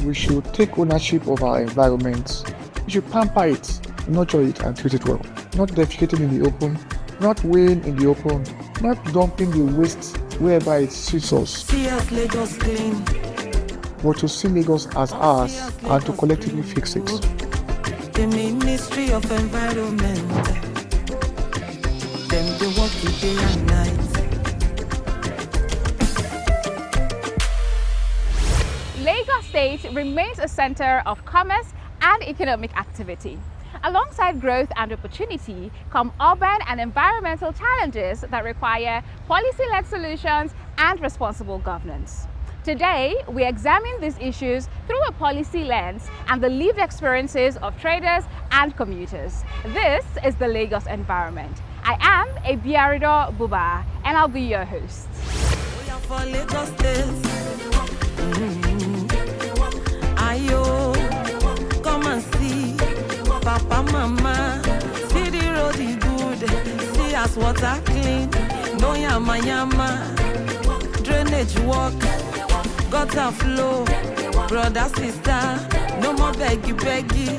we should take ownership of our environment. We should pamper it, nurture it, and treat it well. Not defecating in the open, not weighing in the open, not dumping the waste wherever it suits us. See us Lagos clean. But to see Lagos as ours and to collectively fix it. The Ministry of Environment, them they work day and night. Lagos State remains a center of commerce and economic activity. Alongside growth and opportunity come urban and environmental challenges that require policy-led solutions and responsible governance. Today, we examine these issues through a policy lens and the lived experiences of traders and commuters. This is the Lagos Environment. I am Ebiarido Buba, and I'll be your host. We are for Lagos State. Ayo, come and see, Papa, Mama, see the road is good, see as water clean, no yama yama, drainage work, gutter flow, brother, sister, no more beggy beggy,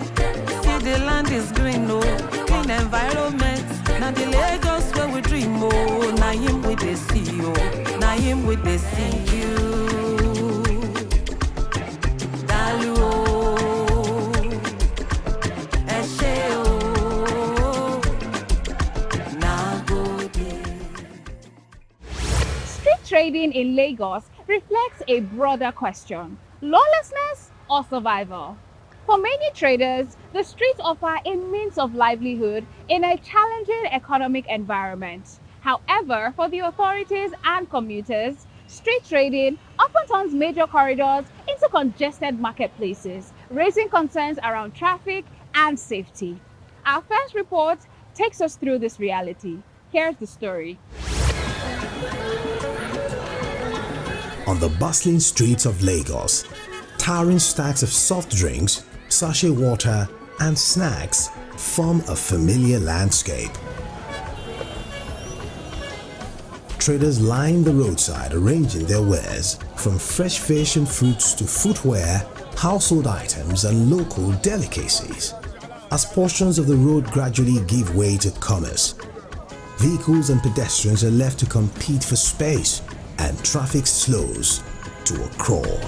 see the land is green, no, clean environment, now the Lagos where we dream, oh, now him with the sea, oh, now him with the sea, you. Trading in Lagos reflects a broader question: lawlessness or survival? For many traders, the streets offer a means of livelihood in a challenging economic environment. However, for the authorities and commuters, street trading often turns major corridors into congested marketplaces, raising concerns around traffic and safety. Our first report takes us through this reality. Here's the story. On the bustling streets of Lagos, towering stacks of soft drinks, sachet water, and snacks form a familiar landscape. Traders line the roadside arranging their wares, from fresh fish and fruits to footwear, household items, and local delicacies. As portions of the road gradually give way to commerce, vehicles and pedestrians are left to compete for space, and traffic slows to a crawl.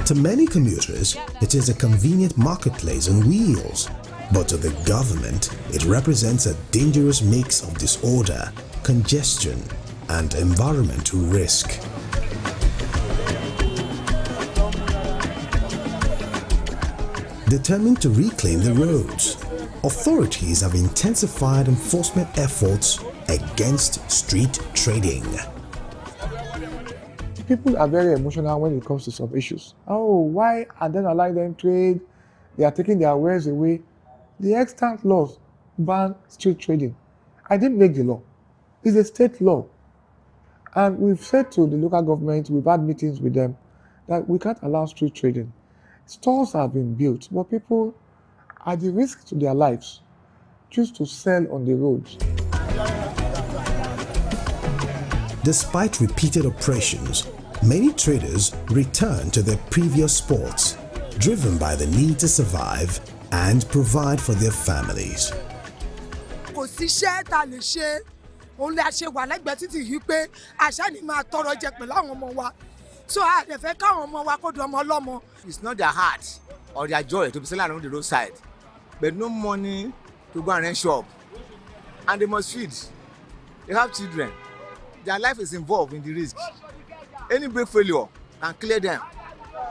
To many commuters, it is a convenient marketplace on wheels, but to the government, it represents a dangerous mix of disorder, congestion, and environmental risk. Determined to reclaim the roads, authorities have intensified enforcement efforts against street trading. People are very emotional when it comes to some issues. Oh, why and then allow them trade? They are taking their wares away. The extant laws ban street trading. I didn't make the law. It's a state law. And we've said to the local government, we've had meetings with them, that we can't allow street trading. Stores have been built, but people, at the risk to their lives, choose to sell on the roads. Despite repeated operations, many traders return to their previous sports, driven by the need to survive and provide for their families. Kò síṣẹ́ tá lè ṣe, òun la ṣe wà lẹ́gbẹ̀ẹ́ títì yìí pé àṣà ni máa tọrọ jẹ pẹ̀lú àwọn ọmọ wa. So a dẹ̀ fẹ́ káwọn ọmọ wa kó di ọmọ ọlọ́mọ. It's not their heart or their joy to be selling around the roadside, but no money to go and rent shop, and they must feed. They have children. Their life is involved in the risk. Any brake failure can clear them,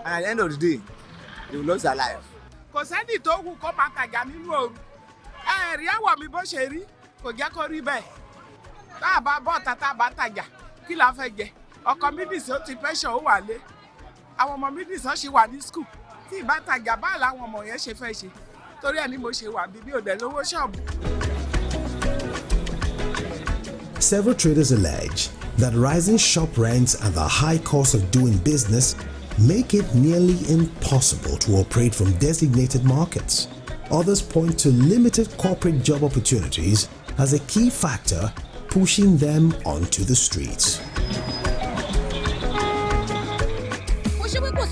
and at the end of the day, they will lose their life. Kò sẹ́ni tó wù kó máa tajà nínú òru. Ẹ̀rí àwọ̀ mi bó ṣe rí, kò jẹ́ kó rí bẹ́ẹ̀. Tá a bá bọ́ tata bá tajà, kí la fẹ́ jẹ? Ọkọ mi nìṣó ti pension ó wà lé. Àwọn ọmọ mi nìṣó ṣì wà ní school. Tí ìbá tajà báà làwọn ọmọ yẹn ṣe fẹ́ ṣe. Torí ẹ̀ ni mo ṣe wà bí ò dẹ̀ lówó ṣọ́ọ̀bù. Several traders allege that rising shop rents and the high cost of doing business make it nearly impossible to operate from designated markets. Others point to limited corporate job opportunities as a key factor pushing them onto the streets.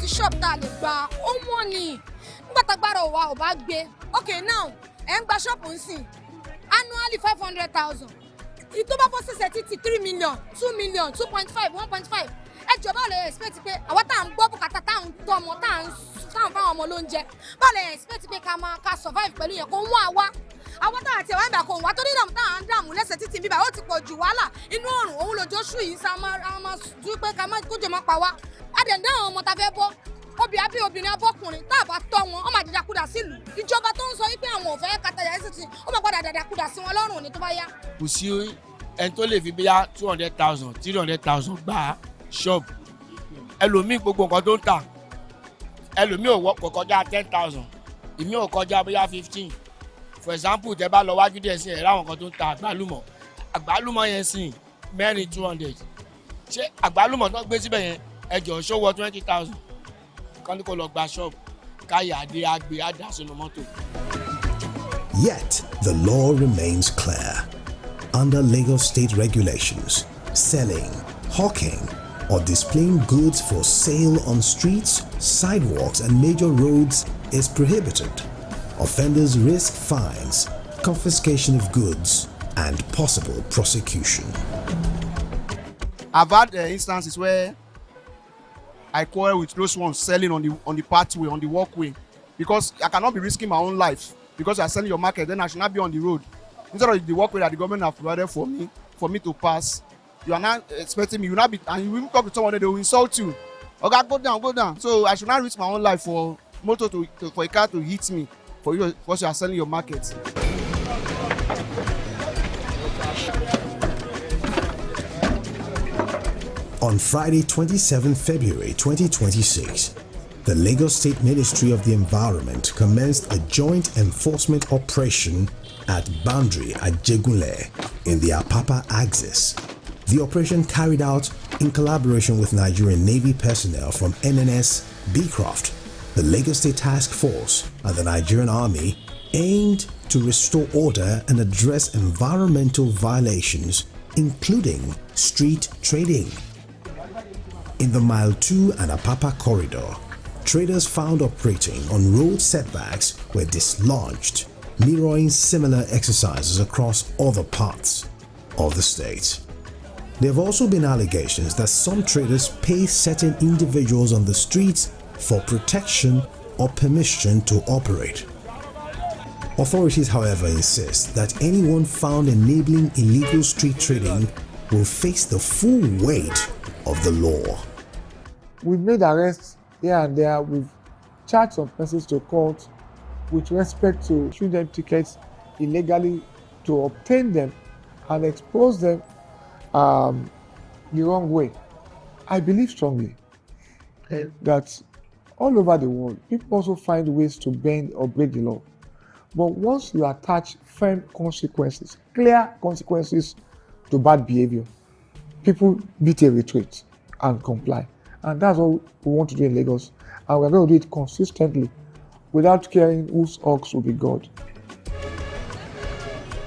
sí shop tá a lè gba ó wọ́n ni nígbà tágbára wa ò bá gbé okay now ẹ̀ ń gba shop nsìn annually 500,000 ìtò bá bọ́ sẹ̀sẹ̀ títí 3 million 2 million 2.5 1.5 ẹ jọ báwo lè expect pé àwọn tá à ń gbọ́ bùkátà tá à ń tọ́ ọmọ tá à ń fáwọn ọmọ lóúnjẹ báwo lè expect pé ká survive pẹ̀lú yẹn kó ń wá wá àwọn tá àti ẹ̀wọ̀n ìgbà kò wá tó ní ìdààmú tá à ń dààmú lẹ́sẹ̀ títì bíbá ó ti pọ̀ jù wàhálà inú ọ̀run òun lòjó ṣù yìí sá máa dúró pé kójò má pa wá adẹ̀ǹdà àwọn ọmọ tá fẹ́ bọ́ obìnrin abọ́kùnrin tá a bá tọ́ wọn ó máa dàdàkudà sílùú ìjọba tó ń sọ wípé àwọn ò fẹ́ kàtàyà ẹ̀ sì ti ó máa padà dàdàkudà sí wọn lọ́rùn ní tó bá yá. kò sí ẹni tó lè fi bíyà 200,000 300,000 gba shop ẹlòmíì gbogbo nǹkan tó ń tà ẹlòmíì kò kọjá 10,000 ìmí ò kọjá bóyá 15 for example tẹ bá lọ wájú díẹ̀ sí ẹ̀ láwọn kan tó ń ta àgbálùmọ̀ yẹn sì mẹ́rin 200 ṣé àgbálùmọ̀ tó gbé síbẹ̀ yẹn ẹjọ́ ṣówó 20,000 kan ní kó lọ gba shop káyà adé àgbé àdá sínú mọ́tò. Yet the law remains clear. Under Lagos state regulations, selling, hawking, or displaying goods for sale on streets, sidewalks, and major roads is prohibited. Offenders risk fines, confiscation of goods, and possible prosecution. I've had instances where I quarrel with those ones selling on the pathway, on the walkway, because I cannot be risking my own life because you are selling your market. Then I should not be on the road instead of the walkway that the government have provided for me to pass. You are not expecting me. You not be, and you will talk to someone, they will insult you. Okay, go down. So I should not risk my own life for motor for a car to hit me for you because you are selling your market. On Friday, 27 February 2026, the Lagos State Ministry of the Environment commenced a joint enforcement operation at Boundary at Jegunle in the Apapa axis. The operation, carried out in collaboration with Nigerian Navy personnel from NNS Beecroft, the Lagos State Task Force, and the Nigerian Army, aimed to restore order and address environmental violations, including street trading. In the Mile 2 and Apapa corridor, traders found operating on road setbacks were dislodged, mirroring similar exercises across other parts of the state. There have also been allegations that some traders pay certain individuals on the streets for protection or permission to operate. Authorities, however, insist that anyone found enabling illegal street trading will face the full weight of the law. We've made arrests here and there. We've charged some persons to court with respect to issuing them tickets illegally to obtain them and expose them the wrong way. I believe strongly that all over the world, people also find ways to bend or break the law. But once you attach firm consequences, clear consequences to bad behavior, people beat a retreat and comply. And that's what we want to do in Lagos. And we're going to do it consistently without caring whose ox will be God.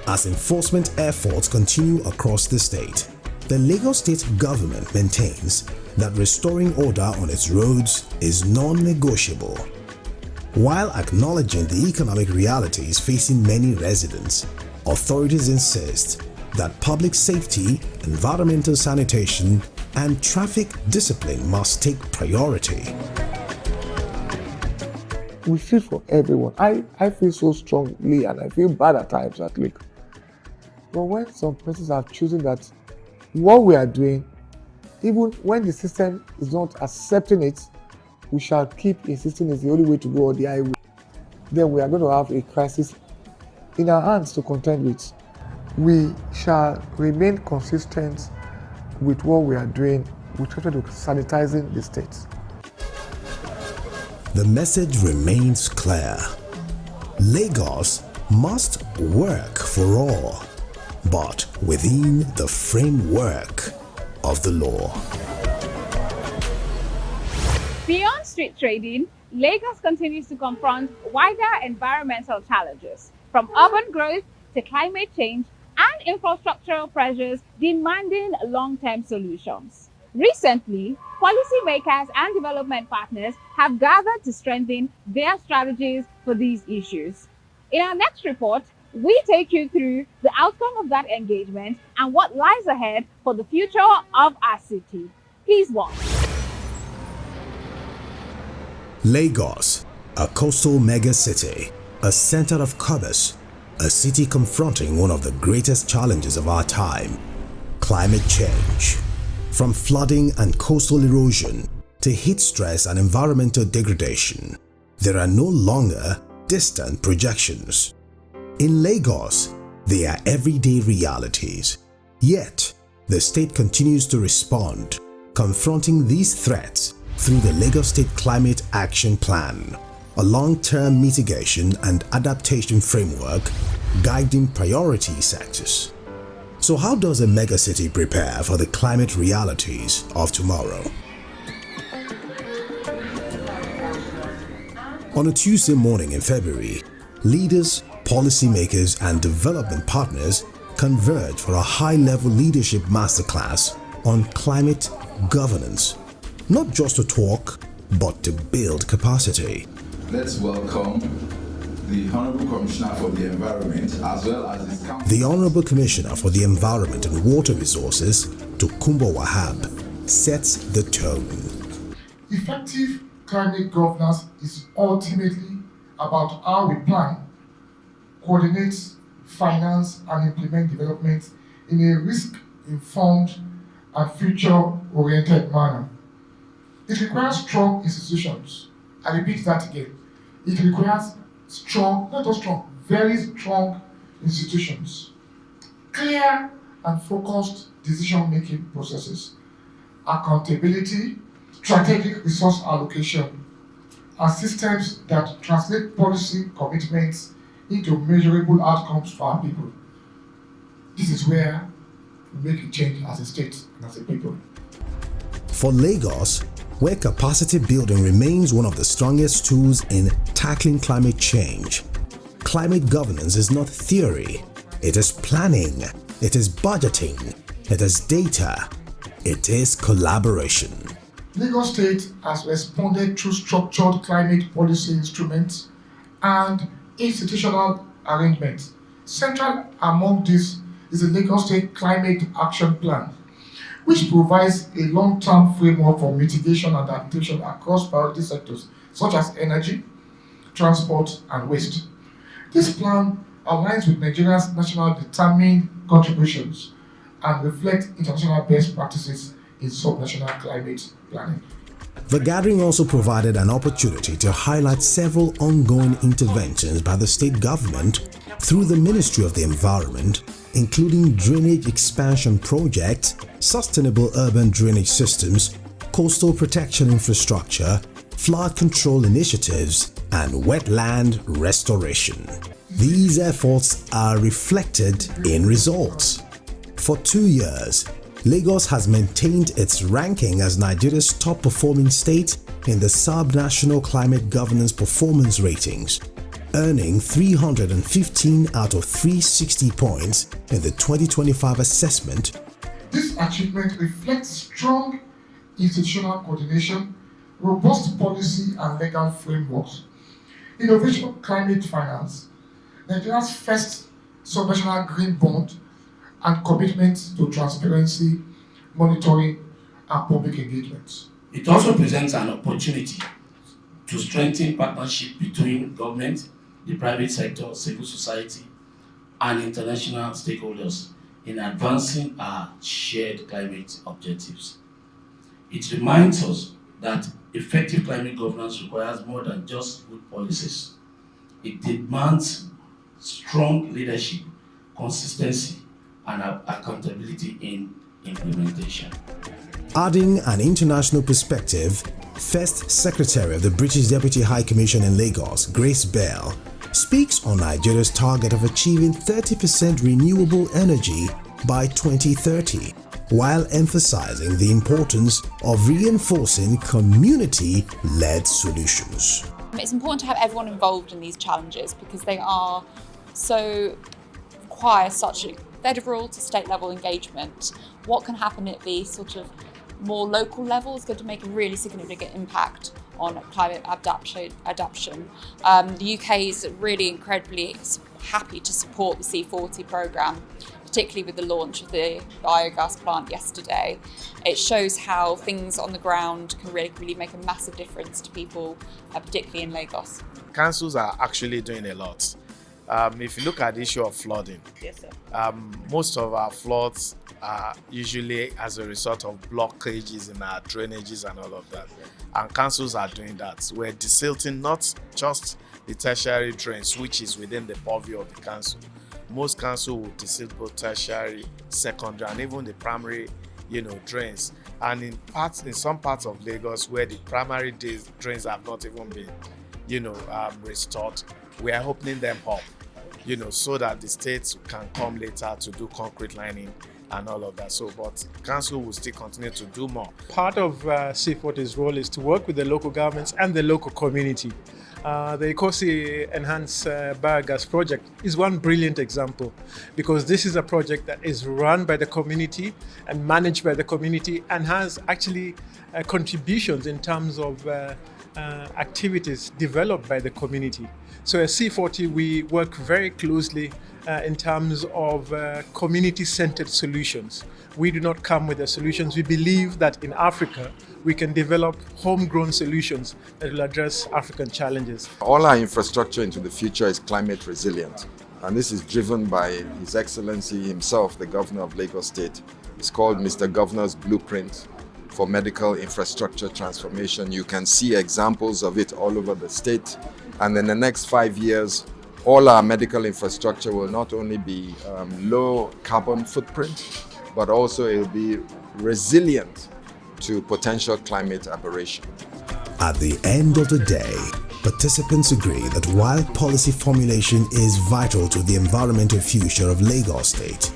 As enforcement efforts continue across the state, the Lagos state government maintains that restoring order on its roads is non-negotiable. While acknowledging the economic realities facing many residents, authorities insist that public safety, environmental sanitation, and traffic discipline must take priority. We feel for everyone. I feel so strongly and I feel bad at times at least. But when some persons have chosen that what we are doing, even when the system is not accepting it, we shall keep insisting it's the only way to go or the highway, then we are going to have a crisis in our hands to contend with. We shall remain consistent with what we are doing with respect to sanitizing the state. The message remains clear. Lagos must work for all, but within the framework of the law. Beyond street trading, Lagos continues to confront wider environmental challenges, from urban growth to climate change and infrastructural pressures demanding long-term solutions. Recently, policymakers and development partners have gathered to strengthen their strategies for these issues. In our next report, we take you through the outcome of that engagement and what lies ahead for the future of our city. Please watch. Lagos, a coastal megacity, a center of commerce, a city confronting one of the greatest challenges of our time, climate change. From flooding and coastal erosion to heat stress and environmental degradation, there are no longer distant projections. In Lagos, they are everyday realities. Yet, the state continues to respond, confronting these threats through the Lagos State Climate Action Plan, a long-term mitigation and adaptation framework guiding priority sectors. So how does a megacity prepare for the climate realities of tomorrow? On a Tuesday morning in February, leaders, policymakers and development partners converge for a high-level leadership masterclass on climate governance. Not just to talk, but to build capacity. Let's welcome the Honorable Commissioner for the Environment as well as his counsel. The Honorable Commissioner for the Environment and Water Resources, Tokunbo Wahab, sets the tone. Effective climate governance is ultimately about how we plan, coordinate, finance, and implement development in a risk-informed and future-oriented manner. It requires strong institutions. I repeat that again. It requires strong, not just strong, very strong institutions, clear and focused decision-making processes, accountability, strategic resource allocation, and systems that translate policy commitments into measurable outcomes for our people. This is where we make a change as a state and as a people. For Lagos, where capacity building remains one of the strongest tools in tackling climate change, climate governance is not theory. It is planning, it is budgeting, it is data, it is collaboration. Lagos State has responded through structured climate policy instruments and institutional arrangements. Central among these is the Lagos State Climate Action Plan, which provides a long-term framework for mitigation and adaptation across priority sectors such as energy, transport, and waste. This plan aligns with Nigeria's national determined contributions and reflects international best practices in subnational climate planning. The gathering also provided an opportunity to highlight several ongoing interventions by the state government through the Ministry of the Environment, including drainage expansion projects, sustainable urban drainage systems, coastal protection infrastructure, flood control initiatives, and wetland restoration. These efforts are reflected in results. For 2 years, Lagos has maintained its ranking as Nigeria's top-performing state in the Sub-National Climate Governance Performance Ratings, earning 315 out of 360 points in the 2025 assessment. This achievement reflects strong institutional coordination, robust policy and legal frameworks, innovation climate finance, Nigeria's first subnational green bond, and commitment to transparency, monitoring, and public engagement. It also presents an opportunity to strengthen partnership between government, the private sector, civil society, and international stakeholders in advancing our shared climate objectives. It reminds us that effective climate governance requires more than just good policies. It demands strong leadership, consistency, and accountability in implementation. Adding an international perspective, First Secretary of the British Deputy High Commission in Lagos, Grace Bell, speaks on Nigeria's target of achieving 30% renewable energy by 2030, while emphasizing the importance of reinforcing community-led solutions. It's important to have everyone involved in these challenges because they are require such a federal to state level engagement. What can happen at the sort of more local level is going to make a really significant impact on climate adaptation. The UK is really incredibly happy to support the C40 programme, particularly with the launch of the biogas plant yesterday. It shows how things on the ground can really make a massive difference to people, particularly in Lagos. Councils are actually doing a lot. If you look at the issue of flooding, Yes, sir. most of our floods are usually as a result of blockages in our drainages and all of that. And councils are doing that. We're desilting not just the tertiary drains, which is within the purview of the council. Most councils will desilt both tertiary, secondary, and even the primary, drains. And in some parts of Lagos where the primary drains have not even been, restored, we are opening them up, so that the states can come later to do concrete lining and all of that. So, but council will still continue to do more. Part of C40's role is to work with the local governments and the local community. The Ikosi Enhanced Biogas project is one brilliant example, because this is a project that is run by the community and managed by the community and has actually contributions in terms of activities developed by the community. So at C40, we work very closely in terms of community-centered solutions. We do not come with the solutions. We believe that in Africa, we can develop homegrown solutions that will address African challenges. All our infrastructure into the future is climate resilient. And this is driven by His Excellency himself, the Governor of Lagos State. It's called Mr. Governor's Blueprint for Medical Infrastructure Transformation. You can see examples of it all over the state. And in the next 5 years, all our medical infrastructure will not only be low carbon footprint, but also it will be resilient to potential climate aberration. At the end of the day, participants agree that while policy formulation is vital to the environmental future of Lagos State,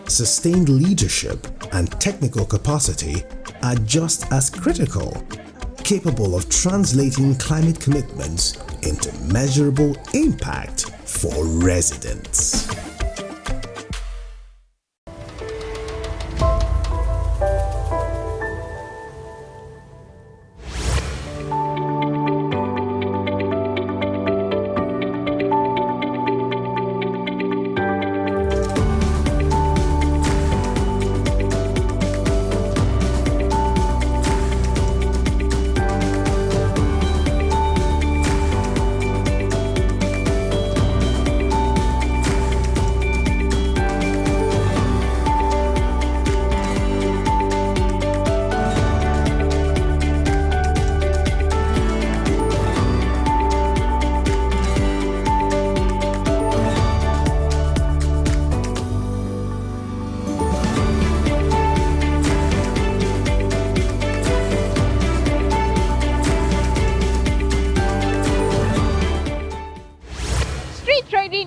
sustained leadership and technical capacity are just as critical, capable of translating climate commitments into measurable impact for residents.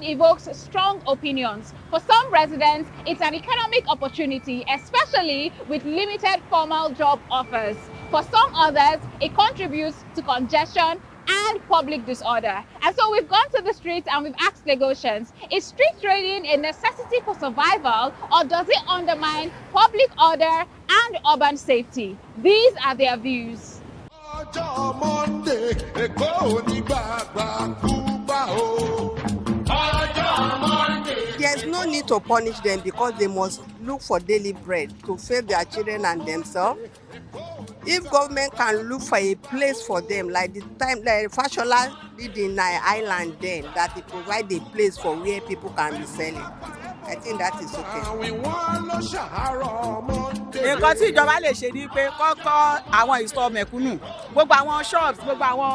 Evokes strong opinions. For some residents, it's an economic opportunity, especially with limited formal job offers. For some others, it contributes to congestion and public disorder. And so we've gone to the streets and we've asked Lagosians, is street trading a necessity for survival, or does it undermine public order and urban safety? These are their views. There's no need to punish them because they must look for daily bread to feed their children and themselves. If government can look for a place for them, like the time like Fashola did in Island then, that it provide a place for where people can be selling, I think that is nǹkan tí ìjọba lè ṣe ni pé kọ́kọ́ àwọn ìsọ̀ mẹ̀kúnnù gbogbo àwọn shops gbogbo àwọn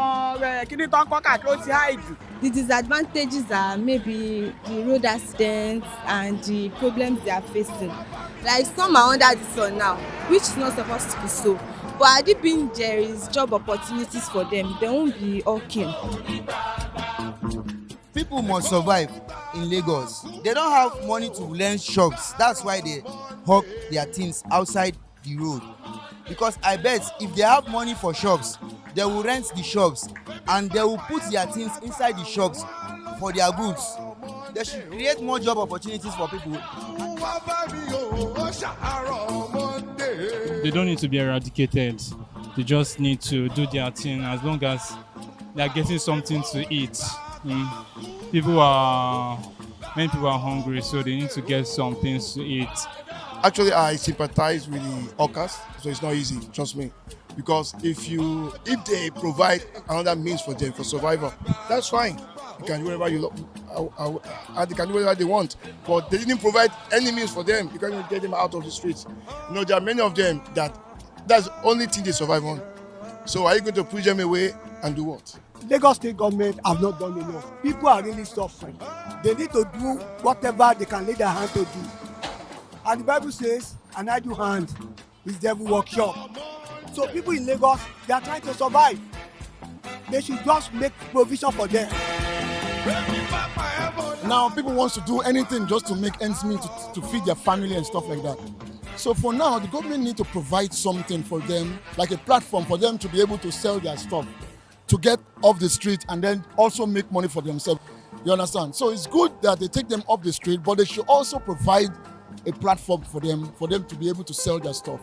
kíní tó ń kọ́ káàkiri ó ti high jù. The disadvantages are maybe the road accidents and the problems they are facing. Like some are under the sun now, which is not supposed to be so. But had it been there is job opportunities for them, they won't be okay. People must survive in Lagos. They don't have money to rent shops. That's why they hawk their things outside the road. Because I bet if they have money for shops, they will rent the shops and they will put their things inside the shops for their goods. They should create more job opportunities for people. they don't need to be eradicated. They just need to do their thing as long as they are getting something to eat. Many people are hungry, so they need to get some things to eat. Actually, I sympathize with the hawkers, so it's not easy, trust me. Because if they provide another means for them for survival, that's fine. They can do whatever they can do whatever they want. But they didn't provide any means for them. You can't even get them out of the streets. There are many of them that's the only thing they survive on. So are you going to push them away and do what? Lagos state government have not done enough. People are really suffering. They need to do whatever they can lay their hand to do. And the Bible says, an idle hand is devil workshop. So people in Lagos, they are trying to survive. They should just make provision for them. Now people want to do anything just to make ends meet, to feed their family and stuff like that. So for now, the government need to provide something for them, like a platform for them to be able to sell their stuff, to get off the street and then also make money for themselves. You understand? So it's good that they take them off the street, but they should also provide a platform for them to be able to sell their stuff.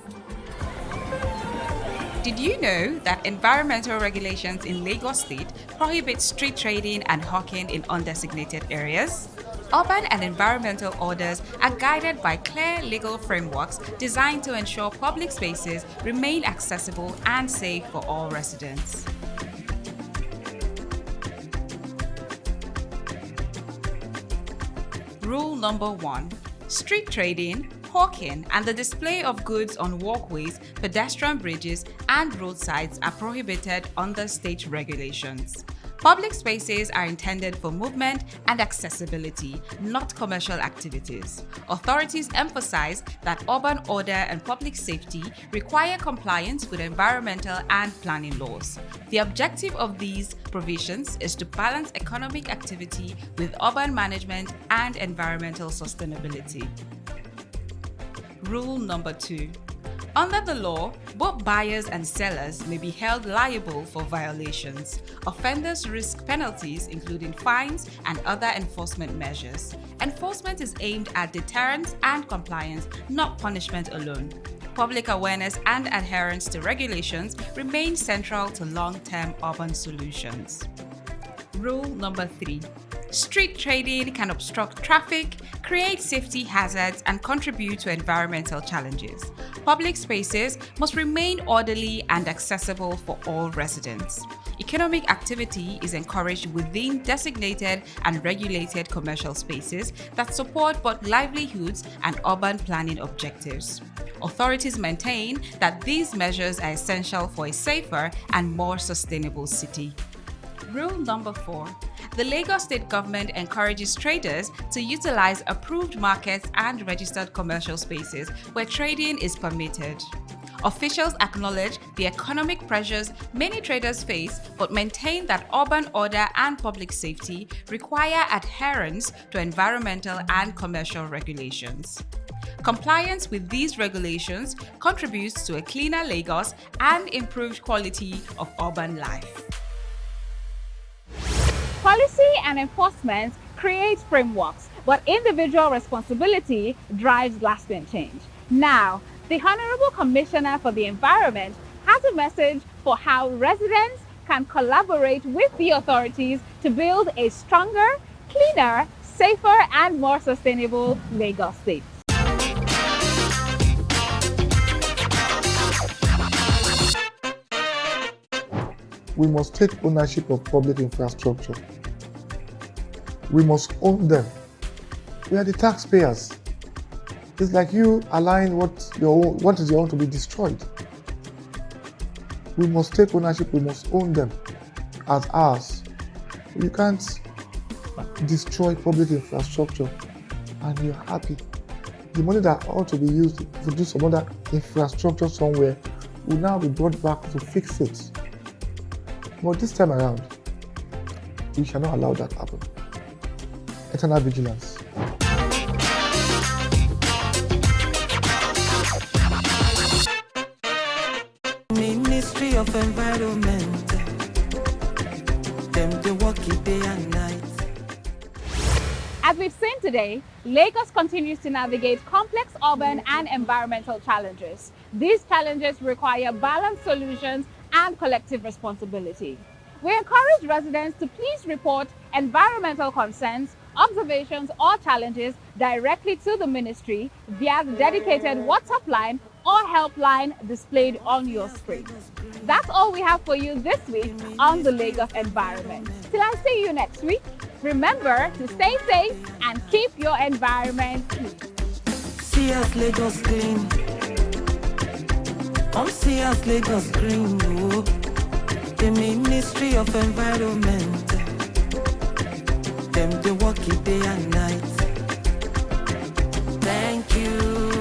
Did you know that environmental regulations in Lagos State prohibit street trading and hawking in undesignated areas? Urban and environmental orders are guided by clear legal frameworks designed to ensure public spaces remain accessible and safe for all residents. Rule number 1. Street trading, hawking, and the display of goods on walkways, pedestrian bridges, and roadsides are prohibited under state regulations. Public spaces are intended for movement and accessibility, not commercial activities. Authorities emphasize that urban order and public safety require compliance with environmental and planning laws. The objective of these provisions is to balance economic activity with urban management and environmental sustainability. Rule number 2. Under the law, both buyers and sellers may be held liable for violations. Offenders risk penalties, including fines and other enforcement measures. Enforcement is aimed at deterrence and compliance, not punishment alone. Public awareness and adherence to regulations remain central to long-term urban solutions. Rule number 3. Street trading can obstruct traffic, create safety hazards, and contribute to environmental challenges. Public spaces must remain orderly and accessible for all residents. Economic activity is encouraged within designated and regulated commercial spaces that support both livelihoods and urban planning objectives. Authorities maintain that these measures are essential for a safer and more sustainable city. Rule number 4. The Lagos State government encourages traders to utilize approved markets and registered commercial spaces where trading is permitted. Officials acknowledge the economic pressures many traders face, but maintain that urban order and public safety require adherence to environmental and commercial regulations. Compliance with these regulations contributes to a cleaner Lagos and improved quality of urban life. Policy and enforcement create frameworks, but individual responsibility drives lasting change. Now, the Honorable Commissioner for the Environment has a message for how residents can collaborate with the authorities to build a stronger, cleaner, safer, and more sustainable Lagos State. We must take ownership of public infrastructure. We must own them. We are the taxpayers. It's like you allowing what is your own to be destroyed. We must take ownership, we must own them as ours. You can't destroy public infrastructure and you're happy. The money that ought to be used to do some other infrastructure somewhere will now be brought back to fix it. But this time around, we shall not allow that to happen. Eternal vigilance. Ministry of Environment, them they work it day and night. At the we've seen today, Lagos continues to navigate complex urban and environmental challenges. These challenges require balanced solutions and collective responsibility. We encourage residents to please report environmental concerns, observations, or challenges directly to the ministry via the dedicated WhatsApp line or helpline displayed on your screen. That's all we have for you this week on the Lagos Environment. Till I see you next week, remember to stay safe and keep your environment clean. See us Lagos clean. Come see us Lagos green. Oh. The Ministry of Environment. Them they work it day and night. Thank you.